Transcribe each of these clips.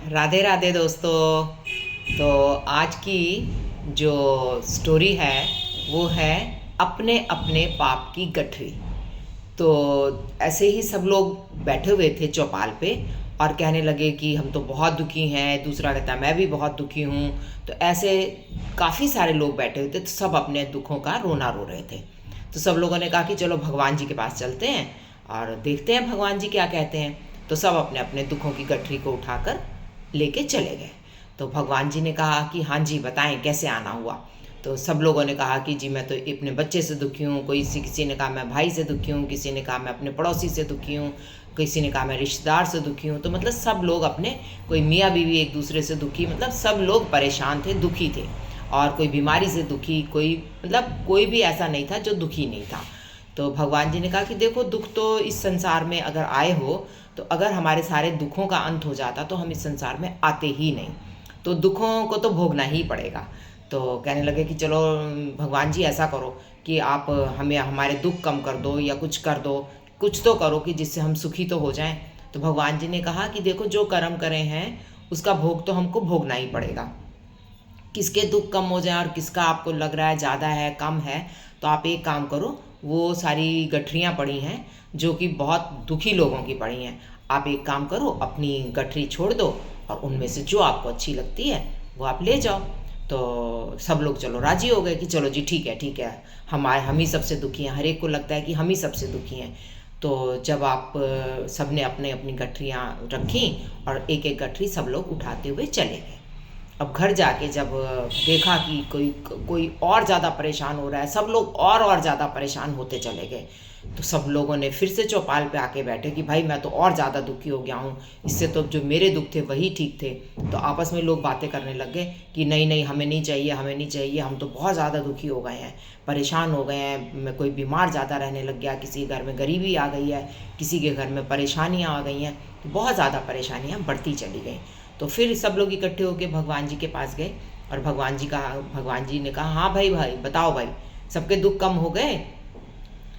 राधे राधे दोस्तों। तो आज की जो स्टोरी है वो है अपने अपने पाप की गठरी। तो ऐसे ही सब लोग बैठे हुए थे चौपाल पे और कहने लगे कि हम तो बहुत दुखी हैं। दूसरा कहता मैं भी बहुत दुखी हूँ। तो ऐसे काफ़ी सारे लोग बैठे हुए थे, तो सब अपने दुखों का रोना रो रहे थे। तो सब लोगों ने कहा कि चलो भगवान जी के पास चलते हैं और देखते हैं भगवान जी क्या कहते हैं। तो सब अपने अपने दुखों की गठरी को उठाकर लेके चले गए। तो भगवान जी ने कहा कि हाँ जी बताएं कैसे आना हुआ। तो सब लोगों ने कहा कि जी मैं तो अपने बच्चे से दुखी हूँ, किसी ने कहा मैं भाई से दुखी हूँ, किसी ने कहा मैं अपने पड़ोसी से दुखी हूँ, किसी ने कहा मैं रिश्तेदार से दुखी हूँ। तो मतलब सब लोग अपने, कोई मियाँ बीवी एक दूसरे से दुखी, मतलब सब लोग परेशान थे, दुखी थे। और कोई बीमारी से दुखी, कोई मतलब कोई भी ऐसा नहीं था जो दुखी नहीं था। तो भगवान जी ने कहा कि देखो दुख तो इस संसार में अगर आए हो, तो अगर हमारे सारे दुखों का अंत हो जाता तो हम इस संसार में आते ही नहीं। तो दुखों को तो भोगना ही पड़ेगा। तो कहने लगे कि चलो भगवान जी ऐसा करो कि आप हमें हमारे दुख कम कर दो या कुछ कर दो, कुछ तो करो कि जिससे हम सुखी तो हो जाएं। तो भगवान जी ने कहा कि देखो जो कर्म करे हैं उसका भोग तो हमको भोगना ही पड़ेगा। किसके दुख कम हो जाए और किसका आपको लग रहा है ज़्यादा है कम है, तो आप एक काम करो, वो सारी गठरियाँ पड़ी हैं जो कि बहुत दुखी लोगों की पड़ी हैं, आप एक काम करो अपनी गठरी छोड़ दो और उनमें से जो आपको अच्छी लगती है वो आप ले जाओ। तो सब लोग चलो राजी हो गए कि चलो जी ठीक है ठीक है, हम ही सबसे दुखी हैं। हर एक को लगता है कि हम ही सबसे दुखी हैं। तो जब आप सब ने अपने अपनी गठरियाँ रखी और एक एक गठरी सब लोग उठाते हुए चले गए। अब घर जाके जब देखा कि कोई कोई और ज़्यादा परेशान हो रहा है, सब लोग और ज़्यादा परेशान होते चले गए। तो सब लोगों ने फिर से चौपाल पे आके बैठे कि भाई मैं तो और ज़्यादा दुखी हो गया हूँ, इससे तो जो मेरे दुख थे वही ठीक थे। तो आपस में लोग बातें करने लग गए कि नहीं नहीं हमें नहीं चाहिए, हमें नहीं चाहिए, हम तो बहुत ज़्यादा दुखी हो गए हैं, परेशान हो गए हैं। कोई बीमार ज़्यादा रहने लग गया, किसी के घर में गरीबी आ गई है, किसी के घर में परेशानियाँ आ गई हैं। तो बहुत ज़्यादा परेशानियाँ बढ़ती चली गई। तो फिर सब लोग इकट्ठे होकर भगवान जी के पास गए और भगवान जी ने कहा हाँ भाई भाई बताओ भाई, सबके दुख कम हो गए।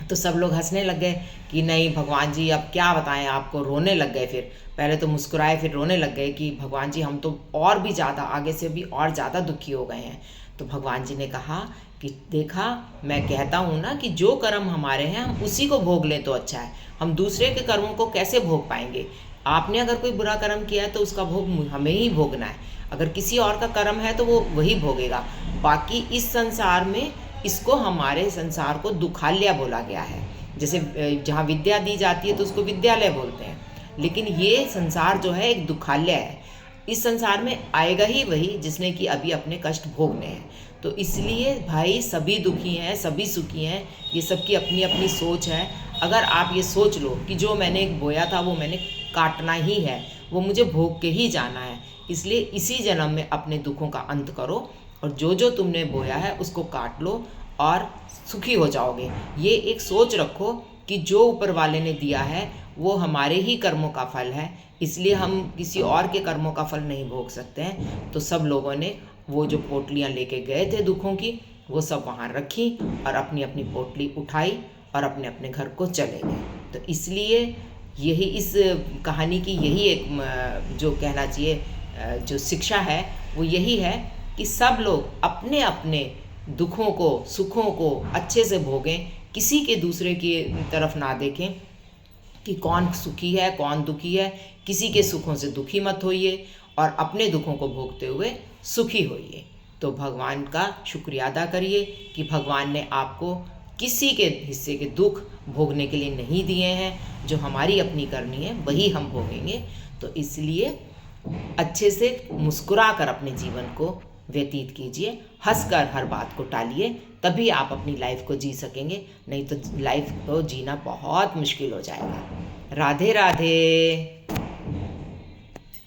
तो सब लोग हंसने लग गए कि नहीं भगवान जी अब क्या बताएं आपको, रोने लग गए। फिर पहले तो मुस्कुराए फिर रोने लग गए कि भगवान जी हम तो और भी ज़्यादा, आगे से भी और ज़्यादा दुखी हो गए हैं। तो भगवान जी ने कहा कि देखा, मैं कहता हूँ ना कि जो कर्म हमारे हैं हम उसी को भोग लें तो अच्छा है, हम दूसरे के कर्मों को कैसे भोग पाएंगे। आपने अगर कोई बुरा कर्म किया है तो उसका भोग हमें ही भोगना है, अगर किसी और का कर्म है तो वो वही भोगेगा। बाकी इस संसार में इसको, हमारे संसार को दुखालय बोला गया है। जैसे जहाँ विद्या दी जाती है तो उसको विद्यालय बोलते हैं, लेकिन ये संसार जो है एक दुखालय है। इस संसार में आएगा ही वही जिसने कि अभी अपने कष्ट भोगने हैं। तो इसलिए भाई सभी दुखी हैं, सभी सुखी हैं, ये सबकी अपनी अपनी सोच है। अगर आप ये सोच लो कि जो मैंने बोया था वो मैंने काटना ही है, वो मुझे भोग के ही जाना है, इसलिए इसी जन्म में अपने दुखों का अंत करो और जो जो तुमने बोया है उसको काट लो और सुखी हो जाओगे। ये एक सोच रखो कि जो ऊपर वाले ने दिया है वो हमारे ही कर्मों का फल है, इसलिए हम किसी और के कर्मों का फल नहीं भोग सकते हैं। तो सब लोगों ने वो जो पोटलियाँ लेके गए थे दुखों की, वो सब वहाँ रखी और अपनी अपनी पोटली उठाई और अपने अपने घर को चले गए। तो इसलिए यही इस कहानी की यही एक जो कहना चाहिए जो शिक्षा है वो यही है कि सब लोग अपने अपने दुखों को, सुखों को अच्छे से भोगें, किसी के दूसरे की तरफ ना देखें कि कौन सुखी है कौन दुखी है। किसी के सुखों से दुखी मत होइए और अपने दुखों को भोगते हुए सुखी होइए। तो भगवान का शुक्रिया अदा करिए कि भगवान ने आपको किसी के हिस्से के दुख भोगने के लिए नहीं दिए हैं, जो हमारी अपनी करनी है वही हम भोगेंगे। तो इसलिए अच्छे से मुस्कुरा कर अपने जीवन को व्यतीत कीजिए, हंसकर हर बात को टालिए, तभी आप अपनी लाइफ को जी सकेंगे, नहीं तो लाइफ को जीना बहुत मुश्किल हो जाएगा। राधे राधे।